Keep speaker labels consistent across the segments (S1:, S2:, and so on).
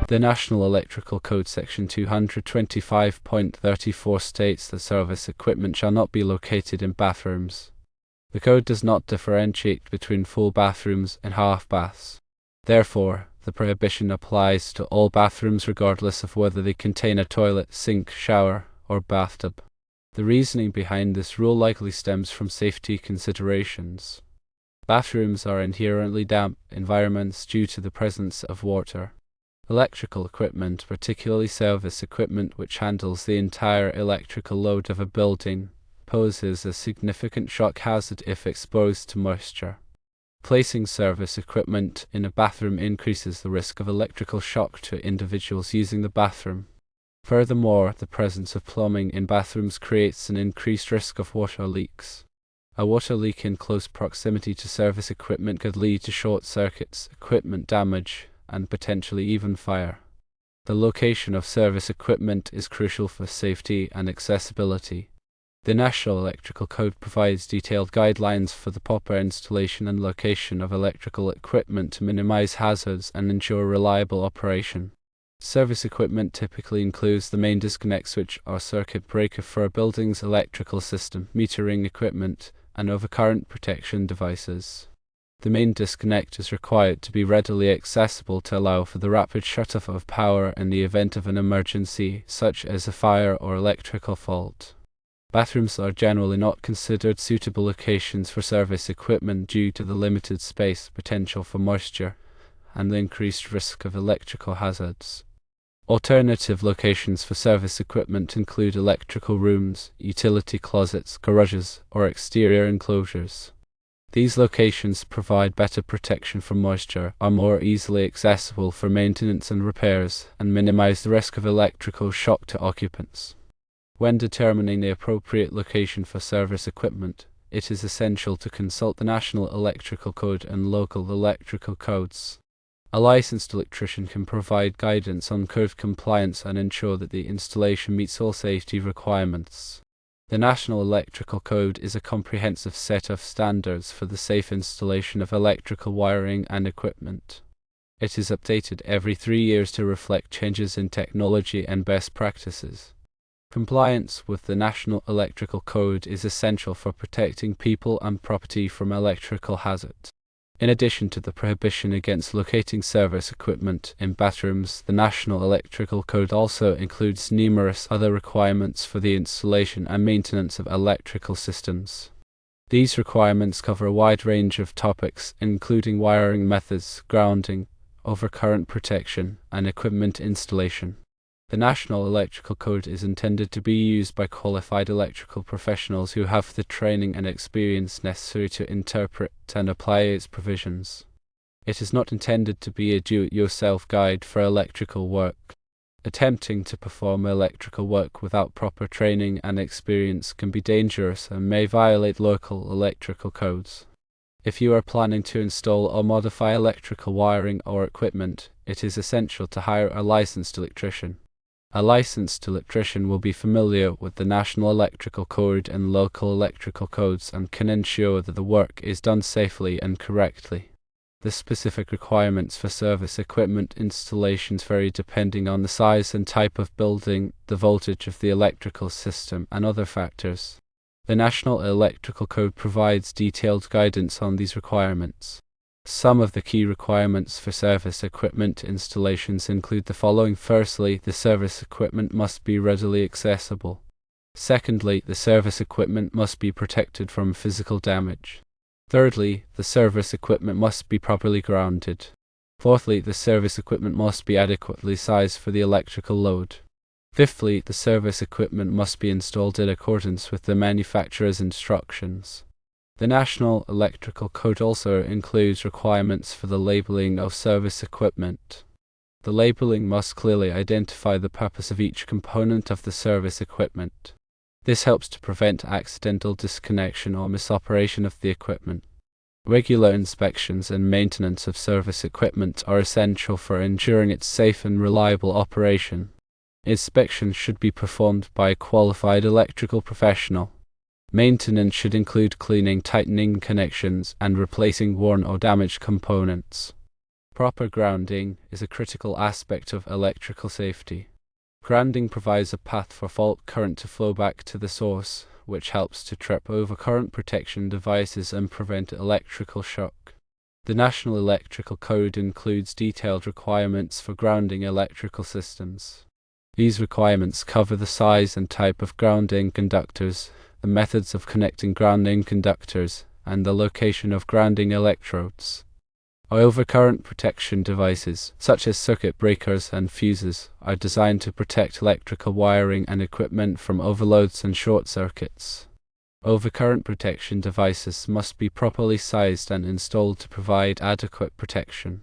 S1: The National Electrical Code Section 225.34 states that service equipment shall not be located in bathrooms. The code does not differentiate between full bathrooms and half baths. Therefore, the prohibition applies to all bathrooms regardless of whether they contain a toilet, sink, shower, or bathtub. The reasoning behind this rule likely stems from safety considerations. Bathrooms are inherently damp environments due to the presence of water. Electrical equipment, particularly service equipment which handles the entire electrical load of a building, poses a significant shock hazard if exposed to moisture. Placing service equipment in a bathroom increases the risk of electrical shock to individuals using the bathroom. Furthermore, the presence of plumbing in bathrooms creates an increased risk of water leaks. A water leak in close proximity to service equipment could lead to short circuits, equipment damage, and potentially even fire. The location of service equipment is crucial for safety and accessibility. The National Electrical Code provides detailed guidelines for the proper installation and location of electrical equipment to minimize hazards and ensure reliable operation. Service equipment typically includes the main disconnect switch or circuit breaker for a building's electrical system, metering equipment, and overcurrent protection devices. The main disconnect is required to be readily accessible to allow for the rapid shutoff of power in the event of an emergency, such as a fire or electrical fault. Bathrooms are generally not considered suitable locations for service equipment due to the limited space, potential for moisture, and the increased risk of electrical hazards. Alternative locations for service equipment include electrical rooms, utility closets, garages, or exterior enclosures. These locations provide better protection from moisture, are more easily accessible for maintenance and repairs, and minimize the risk of electrical shock to occupants. When determining the appropriate location for service equipment, it is essential to consult the National Electrical Code and local electrical codes. A licensed electrician can provide guidance on code compliance and ensure that the installation meets all safety requirements. The National Electrical Code is a comprehensive set of standards for the safe installation of electrical wiring and equipment. It is updated every 3 years to reflect changes in technology and best practices. Compliance with the National Electrical Code is essential for protecting people and property from electrical hazards. In addition to the prohibition against locating service equipment in bathrooms, the National Electrical Code also includes numerous other requirements for the installation and maintenance of electrical systems. These requirements cover a wide range of topics, including wiring methods, grounding, overcurrent protection, and equipment installation. The National Electrical Code is intended to be used by qualified electrical professionals who have the training and experience necessary to interpret and apply its provisions. It is not intended to be a do-it-yourself guide for electrical work. Attempting to perform electrical work without proper training and experience can be dangerous and may violate local electrical codes. If you are planning to install or modify electrical wiring or equipment, it is essential to hire a licensed electrician. A licensed electrician will be familiar with the National Electrical Code and local electrical codes and can ensure that the work is done safely and correctly. The specific requirements for service equipment installations vary depending on the size and type of building, the voltage of the electrical system, and other factors. The National Electrical Code provides detailed guidance on these requirements. Some of the key requirements for service equipment installations include the following. Firstly, the service equipment must be readily accessible. Secondly, the service equipment must be protected from physical damage. Thirdly, the service equipment must be properly grounded. Fourthly, the service equipment must be adequately sized for the electrical load. Fifthly, the service equipment must be installed in accordance with the manufacturer's instructions. The National Electrical Code also includes requirements for the labeling of service equipment. The labeling must clearly identify the purpose of each component of the service equipment. This helps to prevent accidental disconnection or misoperation of the equipment. Regular inspections and maintenance of service equipment are essential for ensuring its safe and reliable operation. Inspections should be performed by a qualified electrical professional. Maintenance should include cleaning, tightening connections, and replacing worn or damaged components. Proper grounding is a critical aspect of electrical safety. Grounding provides a path for fault current to flow back to the source, which helps to trip over current protection devices and prevent electrical shock. The National Electrical Code includes detailed requirements for grounding electrical systems. These requirements cover the size and type of grounding conductors, the methods of connecting grounding conductors, and the location of grounding electrodes. Overcurrent protection devices, such as circuit breakers and fuses, are designed to protect electrical wiring and equipment from overloads and short circuits. Overcurrent protection devices must be properly sized and installed to provide adequate protection.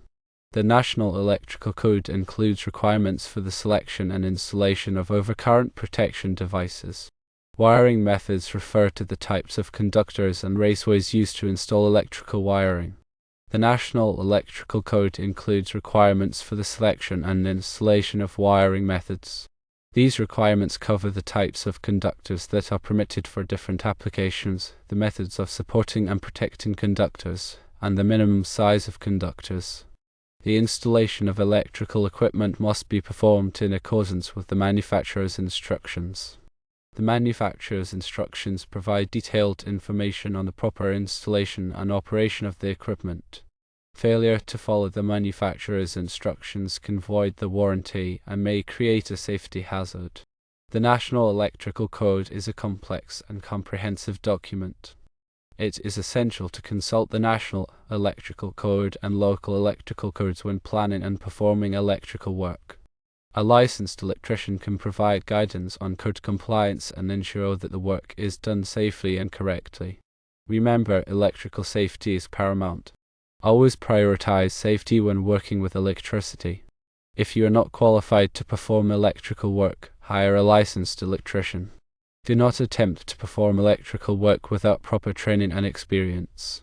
S1: The National Electrical Code includes requirements for the selection and installation of overcurrent protection devices. Wiring methods refer to the types of conductors and raceways used to install electrical wiring. The National Electrical Code includes requirements for the selection and installation of wiring methods. These requirements cover the types of conductors that are permitted for different applications, the methods of supporting and protecting conductors, and the minimum size of conductors. The installation of electrical equipment must be performed in accordance with the manufacturer's instructions. The manufacturer's instructions provide detailed information on the proper installation and operation of the equipment. Failure to follow the manufacturer's instructions can void the warranty and may create a safety hazard. The National Electrical Code is a complex and comprehensive document. It is essential to consult the National Electrical Code and local electrical codes when planning and performing electrical work. A licensed electrician can provide guidance on code compliance and ensure that the work is done safely and correctly. Remember, electrical safety is paramount. Always prioritize safety when working with electricity. If you are not qualified to perform electrical work, hire a licensed electrician. Do not attempt to perform electrical work without proper training and experience.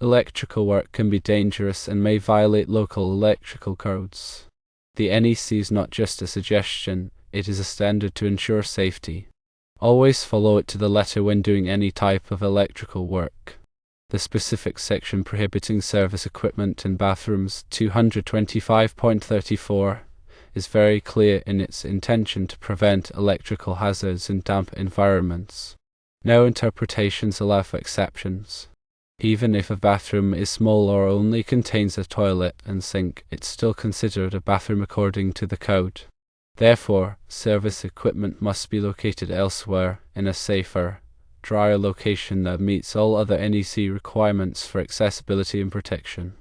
S1: Electrical work can be dangerous and may violate local electrical codes. The NEC is not just a suggestion, it is a standard to ensure safety. Always follow it to the letter when doing any type of electrical work. The specific section prohibiting service equipment in bathrooms, 225.34, is very clear in its intention to prevent electrical hazards in damp environments. No interpretations allow for exceptions. Even if a bathroom is small or only contains a toilet and sink, it's still considered a bathroom according to the code. Therefore, service equipment must be located elsewhere, in a safer, drier location that meets all other NEC requirements for accessibility and protection.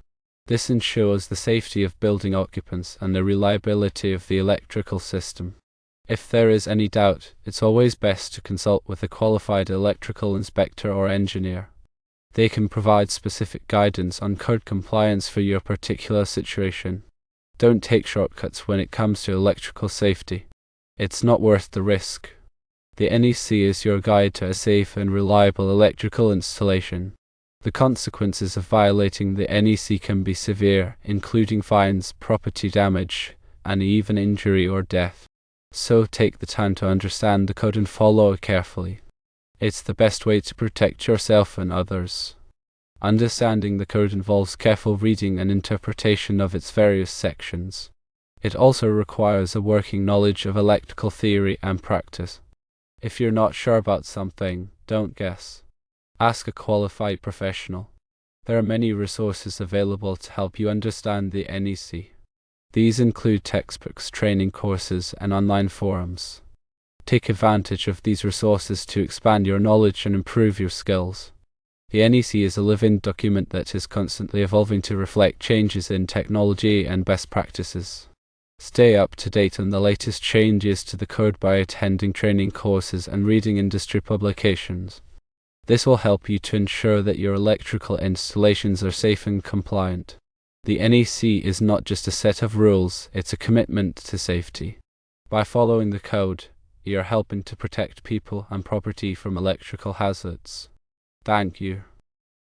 S1: This ensures the safety of building occupants and the reliability of the electrical system. If there is any doubt, it's always best to consult with a qualified electrical inspector or engineer. They can provide specific guidance on code compliance for your particular situation. Don't take shortcuts when it comes to electrical safety. It's not worth the risk. The NEC is your guide to a safe and reliable electrical installation. The consequences of violating the NEC can be severe, including fines, property damage, and even injury or death. So take the time to understand the code and follow it carefully. It's the best way to protect yourself and others. Understanding the code involves careful reading and interpretation of its various sections. It also requires a working knowledge of electrical theory and practice. If you're not sure about something, don't guess. Ask a qualified professional. There are many resources available to help you understand the NEC. These include textbooks, training courses, and online forums. Take advantage of these resources to expand your knowledge and improve your skills. The NEC is a living document that is constantly evolving to reflect changes in technology and best practices. Stay up to date on the latest changes to the code by attending training courses and reading industry publications. This will help you to ensure that your electrical installations are safe and compliant. The NEC is not just a set of rules, it's a commitment to safety. By following the code, you're helping to protect people and property from electrical hazards. Thank you.